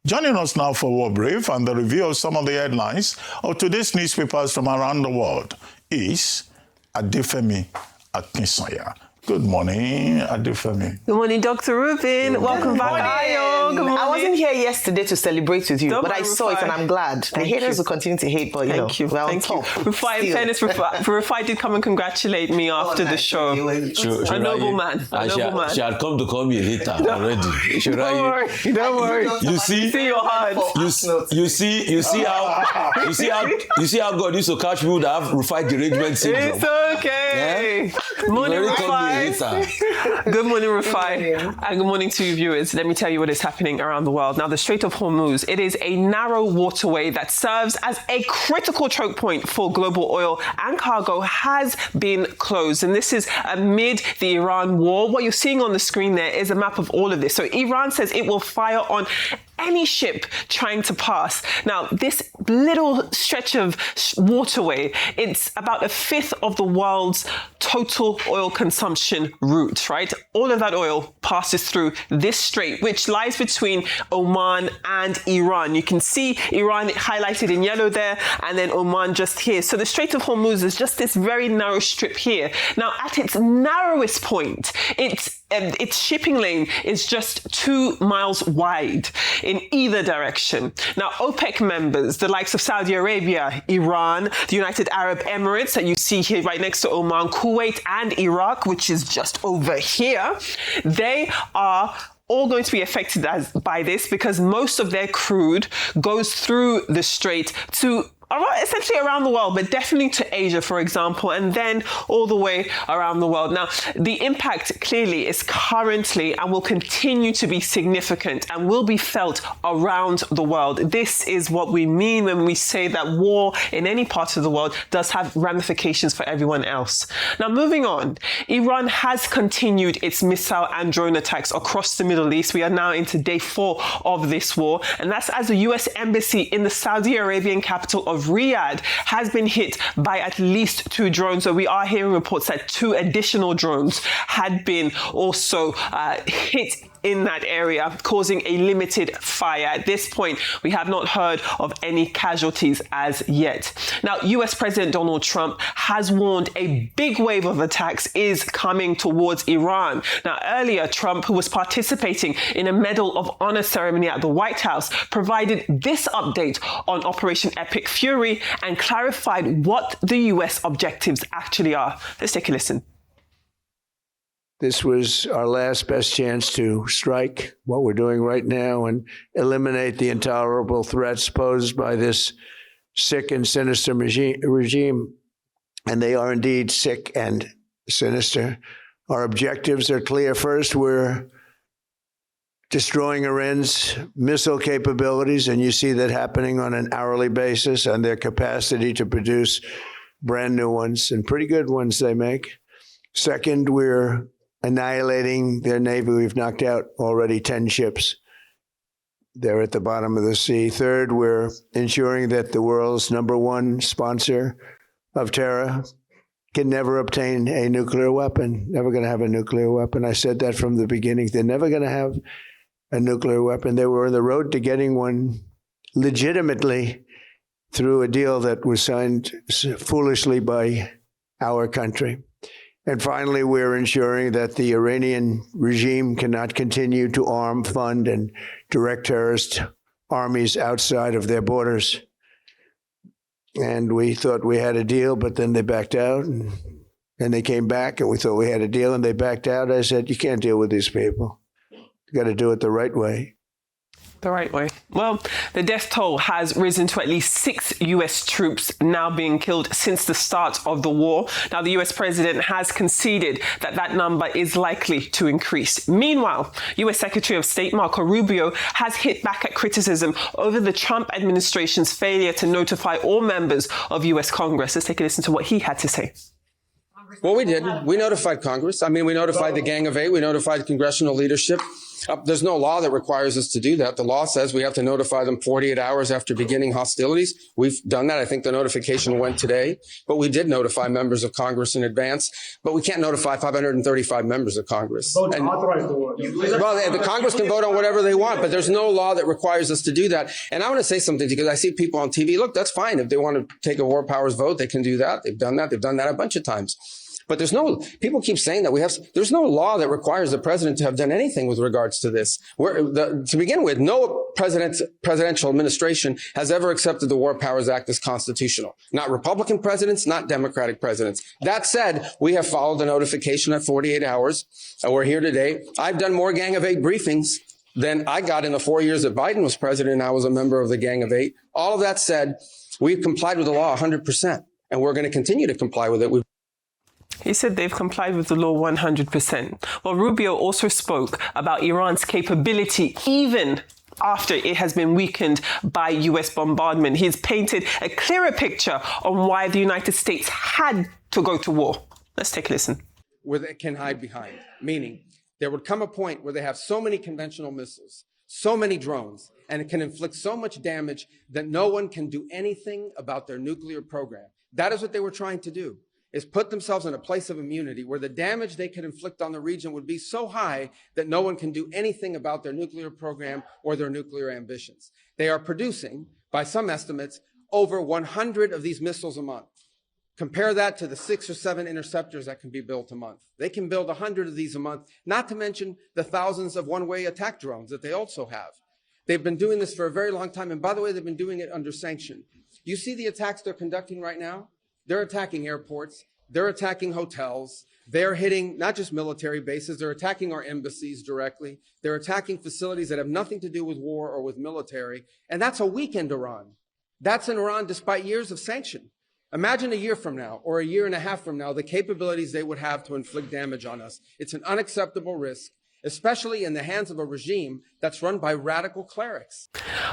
Joining us now for War Brief and the review of some of the headlines of today's newspapers from around the world is Adefemi Akinsanya. Good morning, Adefemi. Good morning, Dr. Rubin. Welcome back, Ayo. Good morning. I wasn't here yesterday to celebrate with you, but I saw it and I'm glad. The haters will continue to hate, but Thank you. well, Thank you. Rufai, in fairness, Rufai did come and congratulate me after the show. A noble man. She had come to call me a hater already. Don't worry. Don't worry. You see your heart. You see how God used to catch people that have Rufai derangement syndrome. It's okay. Yeah? Morning, Rufai. Good morning, Rufai. And good morning to you viewers. Let me tell you what is happening around the world. Now, the Strait of Hormuz, it is a narrow waterway that serves as a critical choke point for global oil and cargo, has been closed. And this is amid the Iran war. What you're seeing on the screen there is a map of all of this. So Iran says it will fire on any ship trying to pass. Now, this little stretch of waterway, it's about a fifth of the world's total oil consumption route, right? All of that oil passes through this strait, which lies between Oman and Iran. You can see Iran highlighted in yellow there, and then Oman just here. So the Strait of Hormuz is just this very narrow strip here. Now, at its narrowest point, its shipping lane is just 2 miles wide in either direction. Now, OPEC members, the likes of Saudi Arabia, Iran, the United Arab Emirates that you see here right next to Oman, Kuwait and Iraq, which is just over here, they are all going to be affected by this because most of their crude goes through the strait to essentially around the world, but definitely to Asia, for example, and then all the way around the world. Now, the impact clearly is currently and will continue to be significant and will be felt around the world. This is what we mean when we say that war in any part of the world does have ramifications for everyone else. Now, moving on, Iran has continued its missile and drone attacks across the Middle East. We are now into day 4 of this war, and that's as the US embassy in the Saudi Arabian capital of Riyadh has been hit by at least 2 drones. So we are hearing reports that 2 additional drones had been also hit in that area, causing a limited fire. At this point, we have not heard of any casualties as yet. Now, US President Donald Trump has warned a big wave of attacks is coming towards Iran. Now, earlier, Trump, who was participating in a Medal of Honor ceremony at the White House, provided this update on Operation Epic Fury and clarified what the US objectives actually are. Let's take a listen. This was our last best chance to strike what we're doing right now and eliminate the intolerable threats posed by this sick and sinister regime. And they are indeed sick and sinister. Our objectives are clear. First, we're destroying Iran's missile capabilities, and you see that happening on an hourly basis, and their capacity to produce brand new ones, and pretty good ones they make. Second, we're annihilating their navy. We've knocked out already 10 ships. They're at the bottom of the sea. Third, we're ensuring that the world's #1 sponsor of terror can never obtain a nuclear weapon, never going to have a nuclear weapon. I said that from the beginning. They're never going to have a nuclear weapon. They were on the road to getting one legitimately through a deal that was signed foolishly by our country. And finally, we're ensuring that the Iranian regime cannot continue to arm, fund, and direct terrorist armies outside of their borders. And we thought we had a deal, but then they backed out, and they came back, and we thought we had a deal, and they backed out. I said, you can't deal with these people. You got to do it the right way. The right way. Well, the death toll has risen to at least 6 US troops now being killed since the start of the war. Now, the US president has conceded that that number is likely to increase. Meanwhile, US Secretary of State Marco Rubio has hit back at criticism over the Trump administration's failure to notify all members of US Congress. Let's take a listen to what he had to say. Well, we did. We notified Congress. I mean, we notified the Gang of Eight. We notified congressional leadership. There's no law that requires us to do that. The law says we have to notify them 48 hours after beginning hostilities. We've done that. I think the notification went today, but we did notify members of Congress in advance, but we can't notify 535 members of Congress. Well, the Congress can vote on whatever they want, but there's no law that requires us to do that. And I want to say something because I see people on TV. Look, that's fine. If they want to take a war powers vote, they can do that. They've done that. They've done that a bunch of times. But people keep saying that there's no law that requires the president to have done anything with regards to this. To begin with, no presidential administration has ever accepted the War Powers Act as constitutional. Not Republican presidents, not Democratic presidents. That said, we have followed the notification at 48 hours. And we're here today. I've done more Gang of Eight briefings than I got in the 4 years that Biden was president and I was a member of the Gang of Eight. All of that said, we've complied with the law 100%, and we're going to continue to comply with it. He said they've complied with the law 100%. Well, Rubio also spoke about Iran's capability, even after it has been weakened by US bombardment. He's painted a clearer picture on why the United States had to go to war. Let's take a listen. Where they can hide behind, meaning there would come a point where they have so many conventional missiles, so many drones, and it can inflict so much damage that no one can do anything about their nuclear program. That is what they were trying to do, is put themselves in a place of immunity where the damage they could inflict on the region would be so high that no one can do anything about their nuclear program or their nuclear ambitions. They are producing, by some estimates, over 100 of these missiles a month. Compare that to the 6 or 7 interceptors that can be built a month. They can build 100 of these a month, not to mention the thousands of one-way attack drones that they also have. They've been doing this for a very long time. And by the way, they've been doing it under sanction. You see the attacks they're conducting right now? They're attacking airports. They're attacking hotels. They're hitting not just military bases. They're attacking our embassies directly. They're attacking facilities that have nothing to do with war or with military. And that's a weakened Iran. That's in Iran despite years of sanction. Imagine a year from now or a year and a half from now, the capabilities they would have to inflict damage on us. It's an unacceptable risk, especially in the hands of a regime that's run by radical clerics.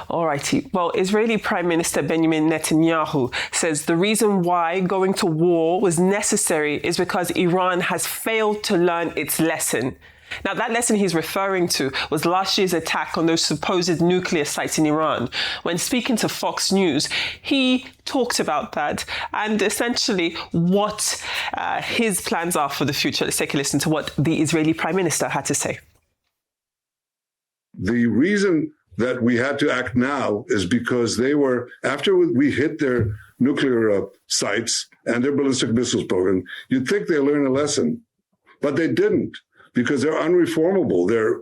All righty. Well, Israeli Prime Minister Benjamin Netanyahu says the reason why going to war was necessary is because Iran has failed to learn its lesson. Now, that lesson he's referring to was last year's attack on those supposed nuclear sites in Iran. When speaking to Fox News, he talked about that and essentially what his plans are for the future. Let's take a listen to what the Israeli Prime Minister had to say. The reason that we had to act now is because they were, after we hit their nuclear sites and their ballistic missiles program, you'd think they learned a lesson, but they didn't. Because they're unreformable. They're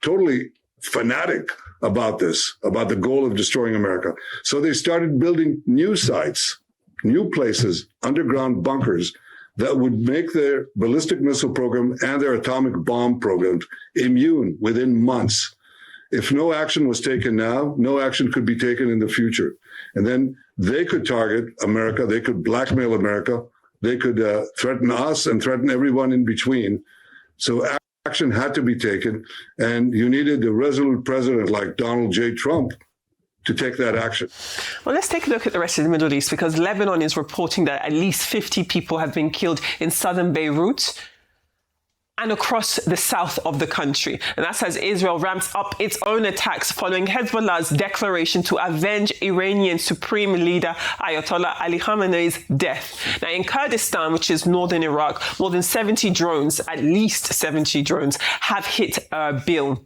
totally fanatic about this, about the goal of destroying America. So they started building new sites, new places, underground bunkers that would make their ballistic missile program and their atomic bomb programs immune within months. If no action was taken now, no action could be taken in the future. And then they could target America. They could blackmail America. They could threaten us and threaten everyone in between. So action had to be taken, and you needed a resolute president like Donald J. Trump to take that action. Well, let's take a look at the rest of the Middle East, because Lebanon is reporting that at least 50 people have been killed in southern Beirut and across the south of the country. And that's as Israel ramps up its own attacks following Hezbollah's declaration to avenge Iranian Supreme Leader Ayatollah Ali Khamenei's death. Now, in Kurdistan, which is northern Iraq, more than 70 drones, at least 70 drones, have hit Erbil.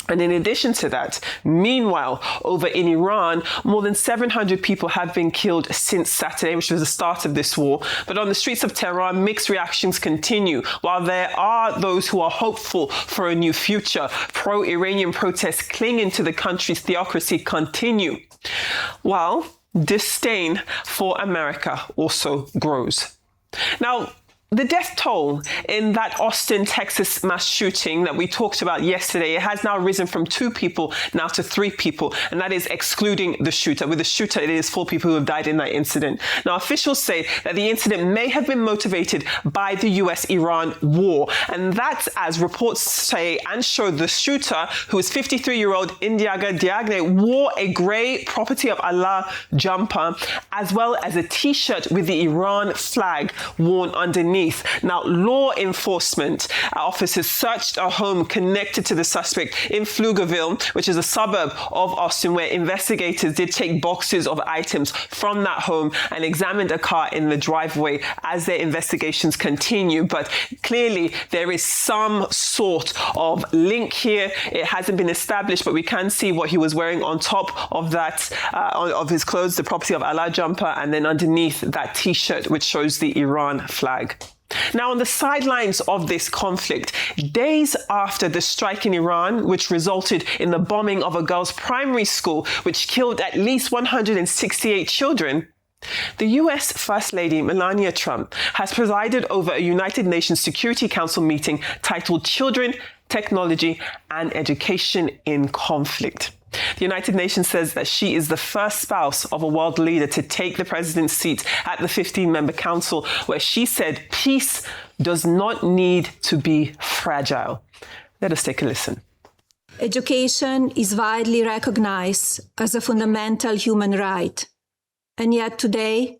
And in addition to that, meanwhile, over in Iran, more than 700 people have been killed since Saturday, which was the start of this war. But on the streets of Tehran, mixed reactions continue. While there are those who are hopeful for a new future, pro-Iranian protests clinging to the country's theocracy continue, while disdain for America also grows. Now, the death toll in that Austin, Texas mass shooting that we talked about yesterday, it has now risen from 2 people now to 3 people, and that is excluding the shooter. With the shooter, it is 4 people who have died in that incident. Now, officials say that the incident may have been motivated by the US-Iran war, and that's as reports say and show the shooter, who is 53-year-old Indiaga Diagne, wore a grey Property of Allah jumper, as well as a T-shirt with the Iran flag worn underneath. underneath. Now, law enforcement officers searched a home connected to the suspect in Pflugerville, which is a suburb of Austin, where investigators did take boxes of items from that home and examined a car in the driveway as their investigations continue. But clearly, there is some sort of link here. It hasn't been established, but we can see what he was wearing on top of that, of his clothes, the property of Allah jumper, and then underneath that T-shirt, which shows the Iran flag. Now, on the sidelines of this conflict, days after the strike in Iran, which resulted in the bombing of a girls' primary school, which killed at least 168 children, the US First Lady Melania Trump has presided over a United Nations Security Council meeting titled Children, Technology and Education in Conflict. The United Nations says that she is the first spouse of a world leader to take the president's seat at the 15-member council, where she said peace does not need to be fragile. Let us take a listen. Education is widely recognized as a fundamental human right. And yet today,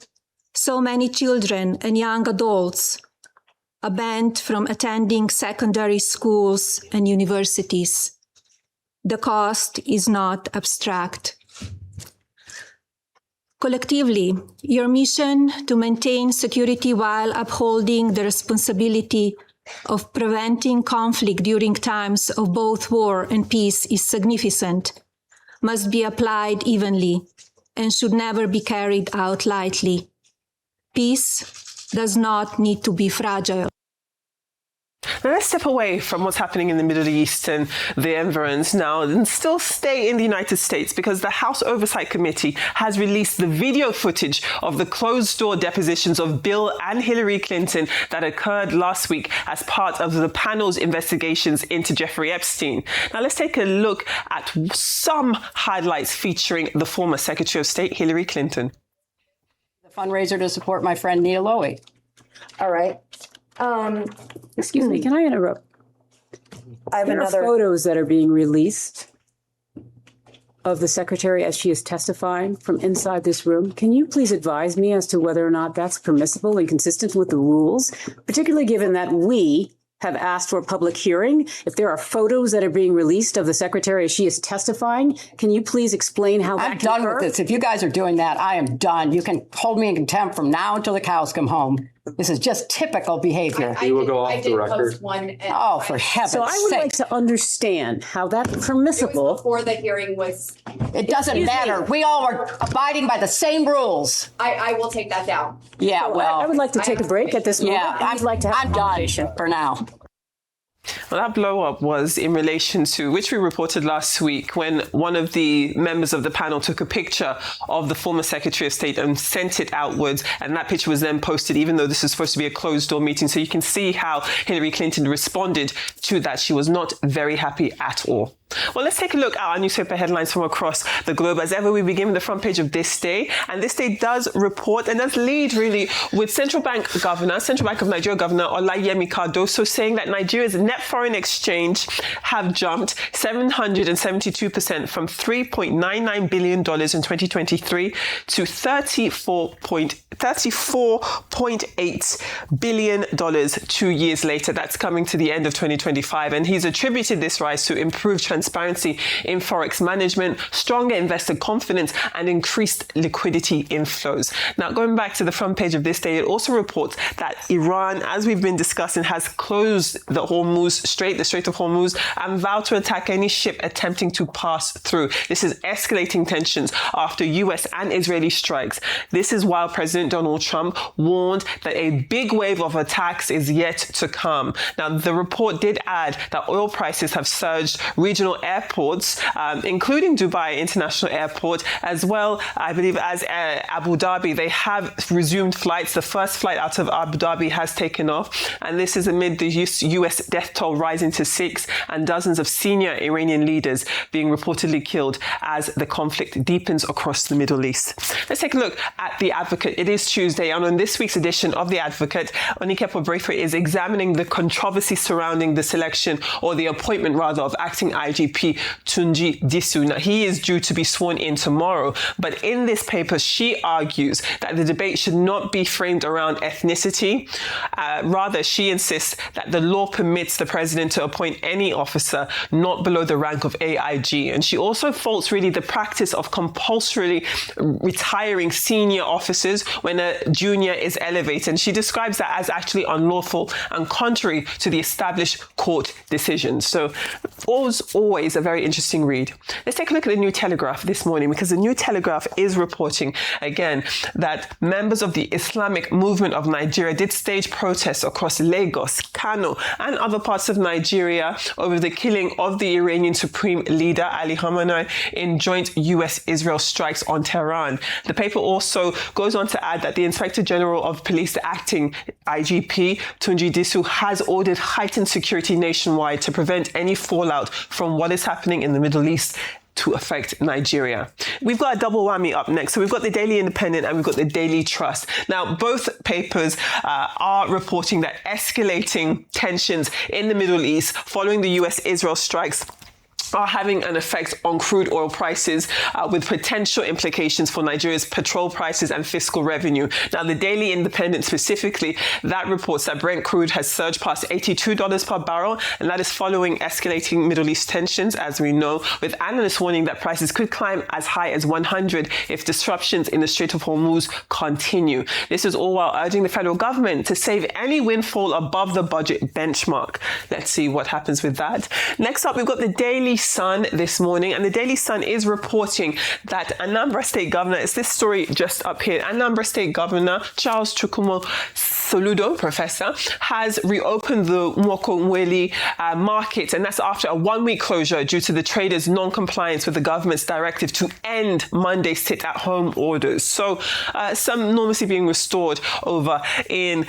so many children and young adults are banned from attending secondary schools and universities. The cost is not abstract. Collectively, your mission to maintain security while upholding the responsibility of preventing conflict during times of both war and peace is significant, must be applied evenly, and should never be carried out lightly. Peace does not need to be fragile. Now let's step away from what's happening in the Middle East and the environs now and still stay in the United States, because the House Oversight Committee has released the video footage of the closed-door depositions of Bill and Hillary Clinton that occurred last week as part of the panel's investigations into Jeffrey Epstein. Now let's take a look at some highlights featuring the former Secretary of State, Hillary Clinton. The fundraiser to support my friend Nia Lowy. All right. Excuse me, can I interrupt? I have There another. are photos that are being released of the secretary as she is testifying from inside this room. Can you please advise me as to whether or not that's permissible and consistent with the rules, particularly given that we have asked for a public hearing? If there are photos that are being released of the secretary as she is testifying, can you please explain how that I'm done occur? with this. If you guys are doing that, I am done. You can hold me in contempt from now until the cows come home. This is just typical behavior. We will go off the record. Oh, for heaven's sake. So I would like to understand how that's permissible. Before the hearing was. It doesn't matter. We all are abiding by the same rules. I will take that down. Yeah, So well. I would like to take a break at this moment. Yeah, I'd like to have I'm a conversation. done for now. Well, that blow-up was in relation to, which we reported last week, when one of the members of the panel took a picture of the former Secretary of State and sent it outwards. And that picture was then posted, even though this is supposed to be a closed-door meeting. So you can see how Hillary Clinton responded to that. She was not very happy at all. Well, let's take a look at our newspaper headlines from across the globe. As ever, we begin with the front page of This Day. And This Day does report and does lead, really, with Central Bank of Nigeria Governor Olayemi Cardoso saying that Nigeria's net foreign exchange have jumped 772% from $3.99 billion in 2023 to $34.8 billion 2 years later. That's coming to the end of 2025. And he's attributed this rise to improved transparency in forex management, stronger investor confidence, and increased liquidity inflows. Now, going back to the front page of This Day, it also reports that Iran, as we've been discussing, has closed the Hormuz Strait, the Strait of Hormuz, and vowed to attack any ship attempting to pass through. This is escalating tensions after US and Israeli strikes. This is while President Donald Trump warned that a big wave of attacks is yet to come. Now, the report did add that oil prices have surged. Regional airports, including Dubai International Airport, as well, I believe, as Abu Dhabi, they have resumed flights. The first flight out of Abu Dhabi has taken off, and this is amid the US death toll toll rising to 6, and dozens of senior Iranian leaders being reportedly killed as the conflict deepens across the Middle East. Let's take a look at The Advocate. It is Tuesday, and on this week's edition of The Advocate, Onikepo Braithwaite is examining the controversy surrounding the selection, or the appointment rather, of acting IGP Tunji Disu. Now, he is due to be sworn in tomorrow, but in this paper, she argues that the debate should not be framed around ethnicity. Rather, she insists that the law permits the president to appoint any officer not below the rank of AIG. And she also faults really the practice of compulsorily retiring senior officers when a junior is elevated. And she describes that as actually unlawful and contrary to the established court decisions. So always a very interesting read. Let's take a look at the New Telegraph this morning, because the New Telegraph is reporting again that members of the Islamic movement of Nigeria did stage protests across Lagos, Kano, and other parts of Nigeria over the killing of the Iranian Supreme Leader Ali Khamenei in joint US-Israel strikes on Tehran. The paper also goes on to add that the Inspector General of Police, the acting IGP, Tunji Disu, has ordered heightened security nationwide to prevent any fallout from what is happening in the Middle East to affect Nigeria. We've got a double whammy up next. So we've got the Daily Independent and we've got the Daily Trust. Now, both papers are reporting that escalating tensions in the Middle East following the US-Israel strikes are having an effect on crude oil prices, with potential implications for Nigeria's petrol prices and fiscal revenue. Now, the Daily Independent specifically, that reports that Brent crude has surged past $82 per barrel, and that is following escalating Middle East tensions, as we know, with analysts warning that prices could climb as high as 100 if disruptions in the Strait of Hormuz continue. This is all while urging the federal government to save any windfall above the budget benchmark. Let's see what happens with that. Next up, we've got the Daily Sun this morning, and the Daily Sun is reporting that Anambra State Governor, it's this story just up here, Anambra State Governor Charles Chukwuma Soludo, Professor, has reopened the Mwokonweli market, and that's after a one-week closure due to the traders' non-compliance with the government's directive to end Monday sit-at-home orders. So some normalcy being restored over in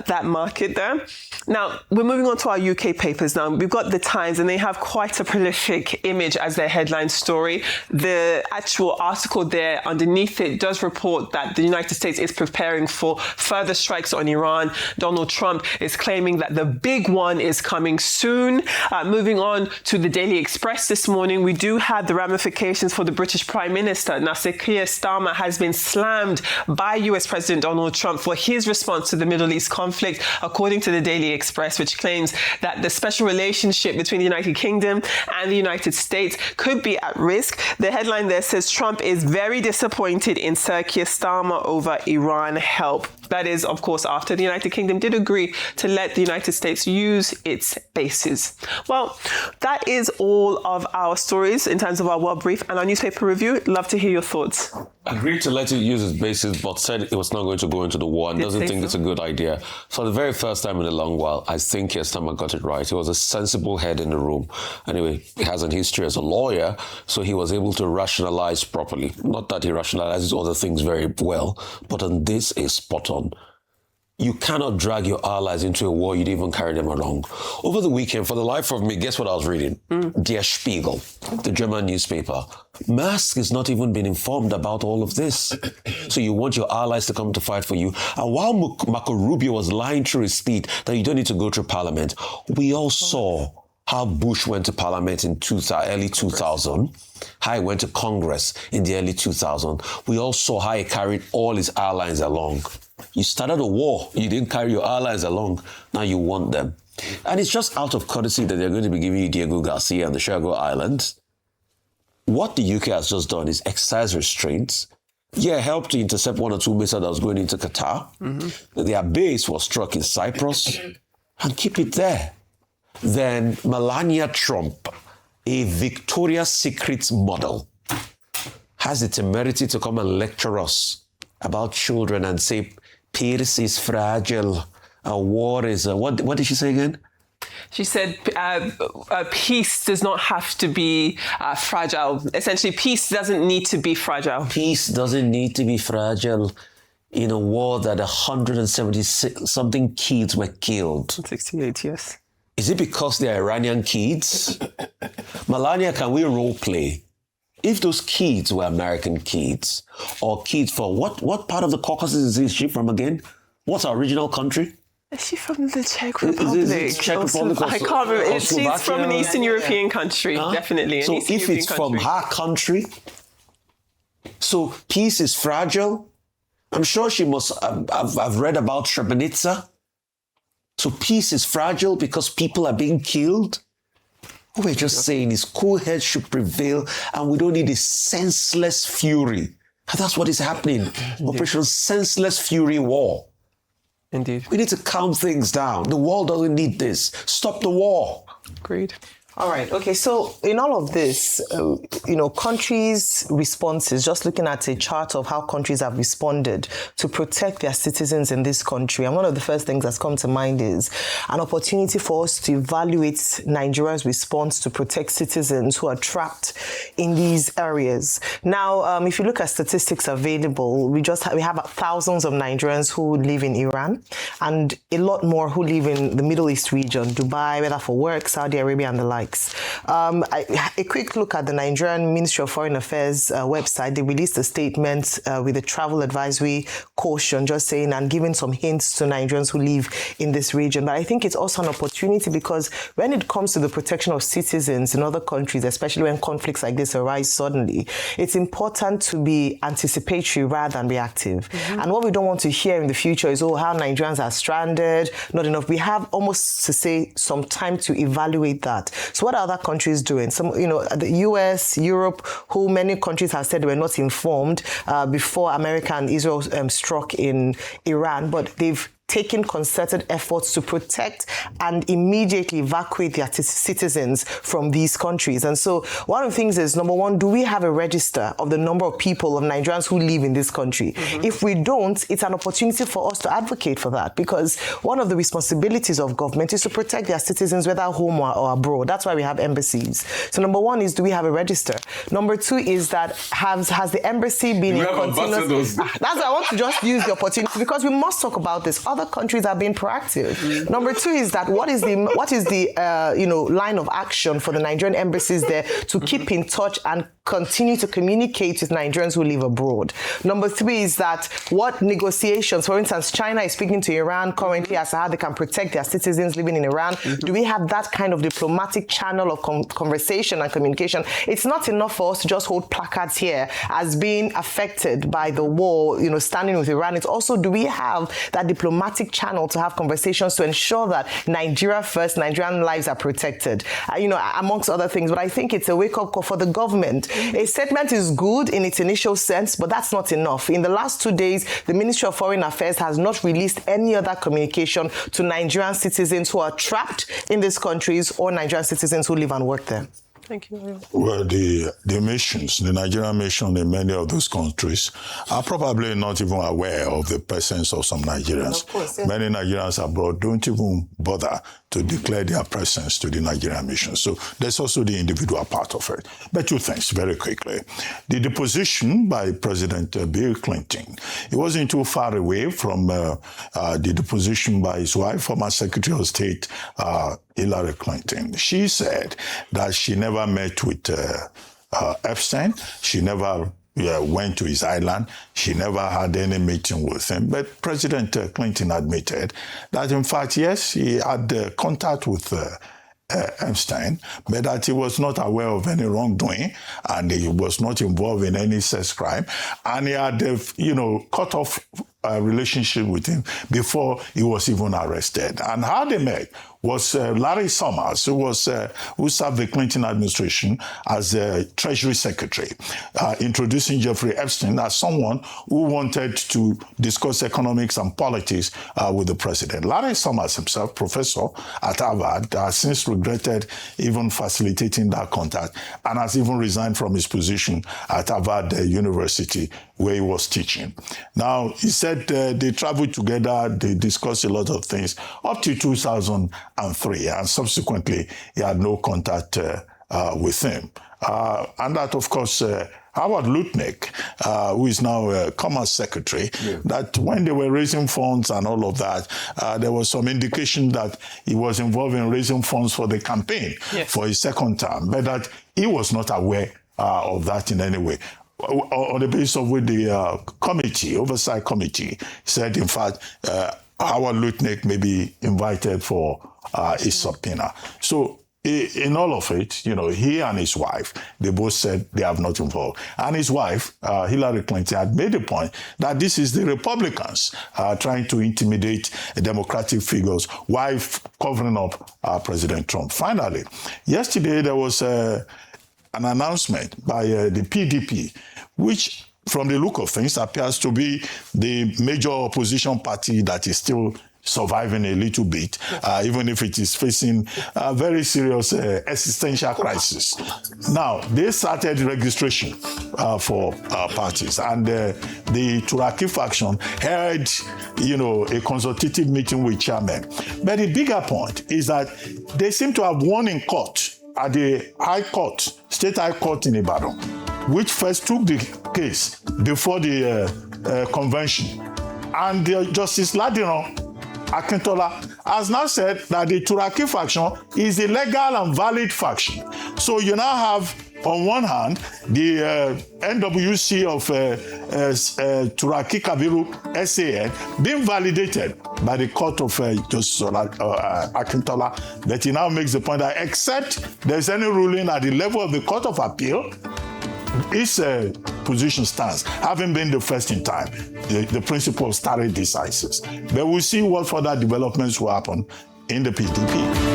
that market there. Now, we're moving on to our UK papers now. We've got The Times, and they have quite a prolific image as their headline story. The actual article there underneath it does report that the United States is preparing for further strikes on Iran. Donald Trump is claiming that the big one is coming soon. Moving on to the Daily Express this morning, we do have the ramifications for the British Prime Minister. Now, Sir Keir Starmer has been slammed by US President Donald Trump for his response to the Middle East conflict, according to the Daily Express, which claims that the special relationship between the United Kingdom and the United States could be at risk. The headline there says Trump is very disappointed in Sir Keir Starmer over Iran help. That is, of course, after the United Kingdom did agree to let the United States use its bases. Well, that is all of our stories in terms of our World Brief and our newspaper review. Love to hear your thoughts. Agreed to let it use its bases, but said it was not going to go into the war and doesn't think it's a good idea. For the very first time in a long while, I think Keir Starmer got it right. He was a sensible head in the room. Anyway, he has an history as a lawyer, so he was able to rationalize properly. Not that he rationalizes other things very well, but on this is spot on. You cannot drag your allies into a war you didn't even carry them along. Over the weekend, for the life of me, guess what I was reading? Der Spiegel, the German newspaper. Musk has not even been informed about all of this. So you want your allies to come to fight for you. And while Marco Rubio was lying through his teeth that you don't need to go through Parliament, we all saw how Bush went to Parliament in early 2000, how he went to Congress in the early 2000s. We all saw how he carried all his allies along. You started a war. You didn't carry your allies along. Now you want them. And it's just out of courtesy that they're going to be giving you Diego Garcia and the Shergo Islands. What the UK has just done is exercise restraints. Yeah, helped to intercept one or two missiles that was going into Qatar. Their base was struck in Cyprus. And keep it there. Then Melania Trump, a Victoria's Secret model, has the temerity to come and lecture us about children and say, peace is fragile, a war is... What did she say again? She said peace does not have to be fragile. Essentially, peace doesn't need to be fragile. Peace doesn't need to be fragile in a war that 170-something kids were killed. 68, yes. Is it because they're Iranian kids? Melania, can we role play? If those kids were American kids, or kids for what part of the Caucasus is she from again? What's our original country? Is she from the Czech Republic? Is it Czech Republic I can't remember. She's from an Eastern European country, definitely. So if it's from her country, so peace is fragile. I'm sure she must have read about Srebrenica. So peace is fragile because people are being killed. What we're just saying is cool heads should prevail and we don't need this senseless fury. And that's what is happening. Operation Senseless Fury War. Indeed. We need to calm things down. The world doesn't need this. Stop the war. Agreed. All right. Okay. So in all of this, countries' responses, just looking at a chart of how countries have responded to protect their citizens in this country. And one of the first things that's come to mind is an opportunity for us to evaluate Nigeria's response to protect citizens who are trapped in these areas. Now, if you look at statistics available, we have thousands of Nigerians who live in Iran and a lot more who live in the Middle East region, Dubai, whether for work, Saudi Arabia, and the like. A quick look at the Nigerian Ministry of Foreign Affairs website. They released a statement with a travel advisory caution, just saying and giving some hints to Nigerians who live in this region. But I think it's also an opportunity because when it comes to the protection of citizens in other countries, especially when conflicts like this arise suddenly, it's important to be anticipatory rather than reactive. Mm-hmm. And what we don't want to hear in the future is, how Nigerians are stranded, not enough. We have almost to say some time to evaluate that. So what are other countries doing? The US, Europe, who many countries have said were not informed before America and Israel struck in Iran, but they've taking concerted efforts to protect and immediately evacuate their citizens from these countries. And so one of the things is, number one, do we have a register of the number of people, of Nigerians who live in this country? Mm-hmm. If we don't, it's an opportunity for us to advocate for that, because one of the responsibilities of government is to protect their citizens, whether home or abroad. That's why we have embassies. So number one is, do we have a register? Number two is that has the embassy been in continuous... That's why I want to just use the opportunity, because we must talk about this. Other countries are being proactive. Mm-hmm. Number two is that what is the line of action for the Nigerian embassies there to keep in touch and continue to communicate with Nigerians who live abroad. Number three is that what negotiations, for instance, China is speaking to Iran currently as to how they can protect their citizens living in Iran. Mm-hmm. Do we have that kind of diplomatic channel of conversation and communication? It's not enough for us to just hold placards here as being affected by the war, standing with Iran. It's also, do we have that diplomatic channel to have conversations to ensure that Nigeria first, Nigerian lives are protected, amongst other things. But I think it's a wake-up call for the government. A statement is good in its initial sense, but that's not enough. In the last 2 days, the Ministry of Foreign Affairs has not released any other communication to Nigerian citizens who are trapped in these countries or Nigerian citizens who live and work there. Thank you. Well, the missions, the Nigerian mission in many of those countries are probably not even aware of the presence of some Nigerians. Of course, yeah. Many Nigerians abroad don't even bother to declare their presence to the Nigerian mission. So there's also the individual part of it. But two things very quickly. The deposition by President Bill Clinton, it wasn't too far away from the deposition by his wife, former Secretary of State Hillary Clinton. She said that she never met with Epstein. She never went to his island. She never had any meeting with him. But President Clinton admitted that, in fact, yes, he had contact with Epstein, but that he was not aware of any wrongdoing and he was not involved in any sex crime. And he had, cut off a relationship with him before he was even arrested. And how they met was Larry Summers, who served the Clinton administration as Treasury Secretary, introducing Jeffrey Epstein as someone who wanted to discuss economics and politics with the president. Larry Summers himself, professor at Harvard, has since regretted even facilitating that contact and has even resigned from his position at Harvard University, where he was teaching. Now, he said they traveled together, they discussed a lot of things up to 2003, and subsequently he had no contact with him. and that, of course, Howard Lutnick, who is now Commerce Secretary, that when they were raising funds and all of that, there was some indication that he was involved in raising funds for the campaign for his second term, but that he was not aware of that in any way. On the basis of which the oversight committee, said, in fact, Howard Lutnick may be invited for a subpoena. So in all of it, he and his wife, they both said they have not involved. And his wife, Hillary Clinton, had made the point that this is the Republicans trying to intimidate Democratic figures while covering up President Trump. Finally, yesterday there was an announcement by the PDP, which, from the look of things, appears to be the major opposition party that is still surviving a little bit, even if it is facing a very serious existential crisis. Now, they started registration for parties, and the Turaki faction held, a consultative meeting with chairmen. But the bigger point is that they seem to have won in court at the High Court, State High Court in Ibadan, which first took the case before the convention. And Justice Ladiran Akintola has now said that the Turaki faction is a legal and valid faction. So you now have, on one hand, the NWC of Turaki Kabiru SAN being validated by the court of Justice Akintola, that he now makes the point that except there's any ruling at the level of the Court of Appeal, his position stands, having been the first in time, the principle of stare decisis. But we'll see what further developments will happen in the PDP.